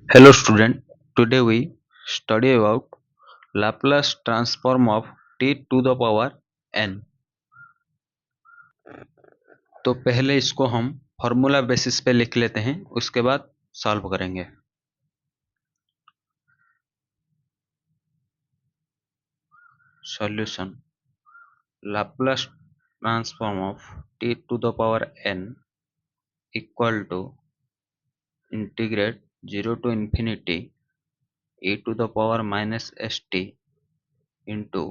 Hello student, today we study about Laplace transform of t to the power n। तो पहले इसको हम formula basis पे लिख लेते हैं, उसके बाद सॉल्व करेंगे। Solution Laplace transform of t to the power n equal to integrate 0 to infinity e to the power minus st into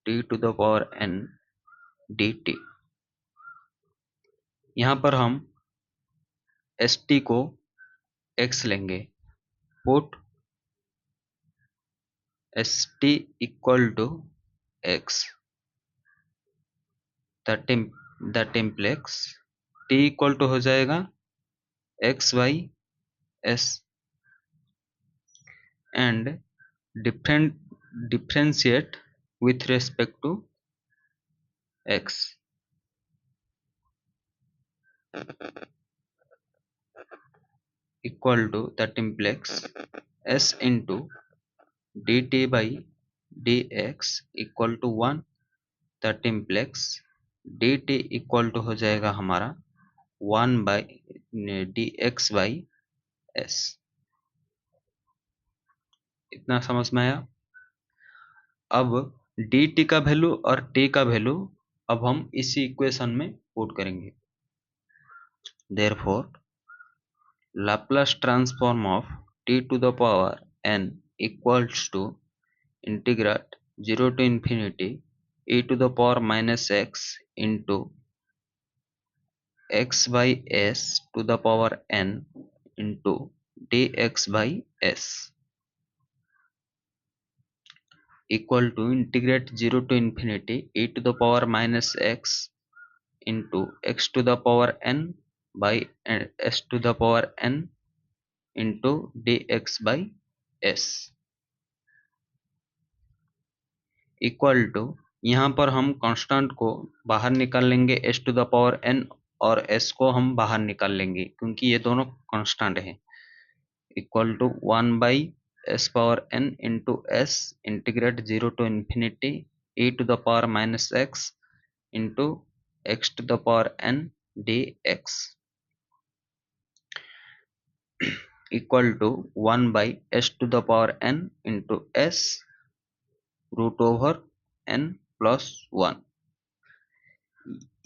t to the power n dt। यहाँ पर हम st को x लेंगे। Put st equal to x, that implies t equal to हो जाएगा x by s and differentiate with respect to x equal to that implies s into dt by dx equal to 1, that implies dt equal to हो जाएगा हमारा 1 by dx by s। इतना समझ में आया। अब dt का वैल्यू और t का वैल्यू अब हम इसी इक्वेशन में पुट करेंगे। Therefore Laplace transform of t to the power n equals to integrate 0 to infinity e to the power minus x into x by s to the power n into dx by s equal to integrate 0 to infinity e to the power minus x into x to the power n by s to the power n into dx by s equal to, यहाँ पर हम constant को बाहर निकाल लेंगे s to the power n और s को हम बाहर निकाल लेंगे क्योंकि ये दोनों कांस्टेंट हैं। Equal to 1 by s power n into s integrate 0 to infinity e to the power minus x into x to the power n dx equal to 1 by s to the power n into s root over n plus 1।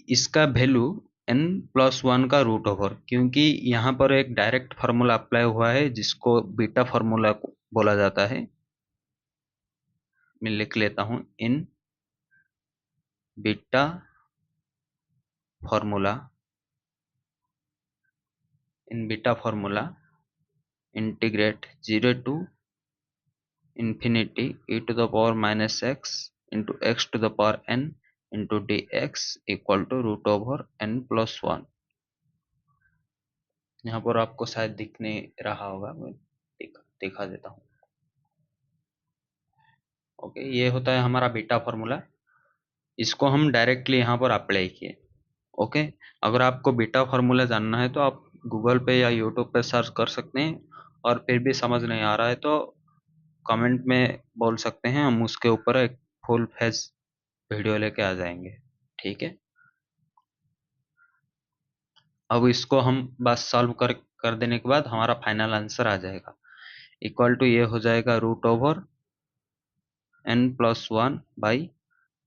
इसका value n plus 1 का root over, क्योंकि यहाँ पर एक direct formula apply हुआ है जिसको beta formula बोला जाता है। मैं लिख लेता हूँ in beta formula integrate 0 to infinity e to the power minus x into x to the power n into dx equal to root over n plus 1। यहाँ पर आपको शायद दिख नहीं रहा होगा, मैं दिखा देता हूँ। ओके, ये होता है हमारा बीटा फार्मूला। इसको हम डायरेक्टली यहाँ पर अप्लाई किए। ओके, अगर आपको बीटा फार्मूला जानना है तो आप गूगल पे या यूट्यूब पे सर्च कर सकते हैं, और फिर भी समझ नहीं आ रहा है तो कमेंट में बोल सकते हैं, हम उसके ऊपर एक फुल फेज वीडियो लेके आ जाएंगे। ठीक है, अब इसको हम बस सॉल्व कर देने के बाद हमारा फाइनल आंसर आ जाएगा। इक्वल टू ये हो जाएगा root over n plus 1 by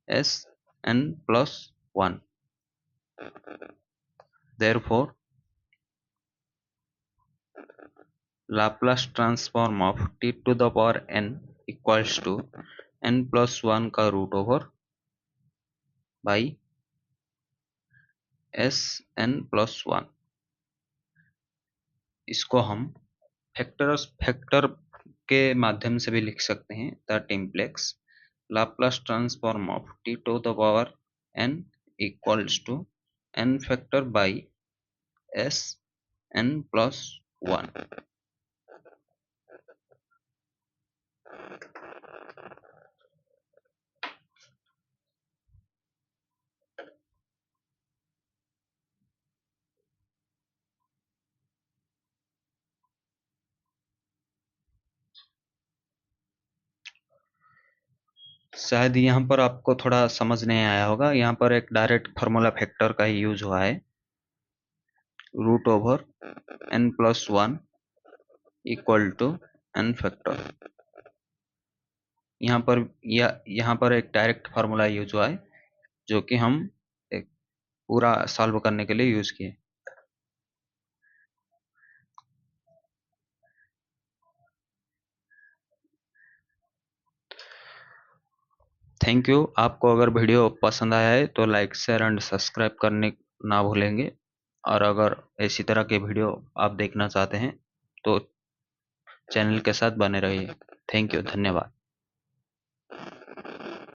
s n plus 1। Therefore, Laplace transform of t to the power n equals to n plus 1 का root over by s n plus 1। इसको हम factor के माध्यम से भी लिख सकते हैं। That implies Laplace transform of t to the power n equals to n factor by s n plus 1। शायद यहाँ पर आपको थोड़ा समझ नहीं आया होगा, यहाँ पर एक डायरेक्ट फार्मूला फैक्टर का ही यूज हुआ है, root over n+1 equal to n factor. यहाँ पर एक डायरेक्ट फार्मूला यूज हुआ है जो कि हम एक पूरा सॉल्व करने के लिए यूज किए। Thank you. आपको अगर वीडियो पसंद आया है तो लाइक शेयर एंड सब्सक्राइब करने ना भूलेंगे, और अगर इसी तरह के वीडियो आप देखना चाहते हैं तो चैनल के साथ बने रहिए। थैंक यू, धन्यवाद।